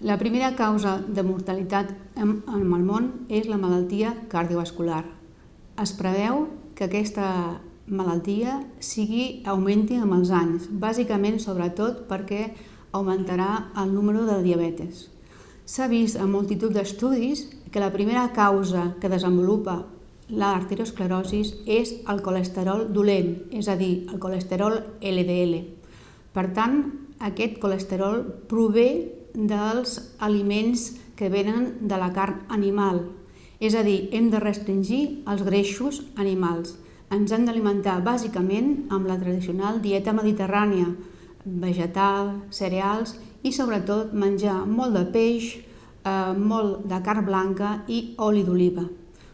La primera causa de mortalitat en el món és la malaltia cardiovascular. Es preveu que aquesta malaltia augmenti amb els anys, bàsicament sobretot perquè augmentarà el número de diabetes. S'ha vist en multitud d'estudis que la primera causa que desenvolupa l'arteriosclerosi és el colesterol dolent, és a dir, el colesterol LDL. Per tant, aquest colesterol prové dels aliments que venen de la carn animal. És a dir, hem de restringir els greixos animals. Ens hem d'alimentar bàsicament amb la tradicional dieta mediterrània, vegetal, cereals i sobretot menjar molt de peix, molt de carn blanca i oli d'oliva.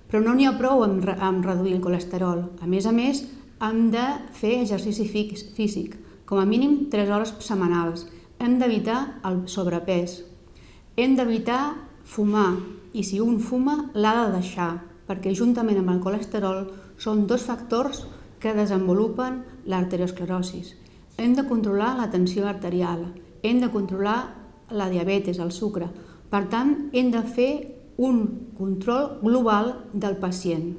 Però no n'hi ha prou amb reduir el colesterol. A més, hem de fer exercici físic, com a mínim 3 hores setmanals. Hem d'evitar el sobrepès. Hem d'evitar fumar i si un fuma l'ha de deixar, perquè juntament amb el colesterol són 2 factors que desenvolupen l'arteriosclerosi. Hem de controlar la tensió arterial, hem de controlar la diabetes, el sucre. Per tant, hem de fer un control global del pacient.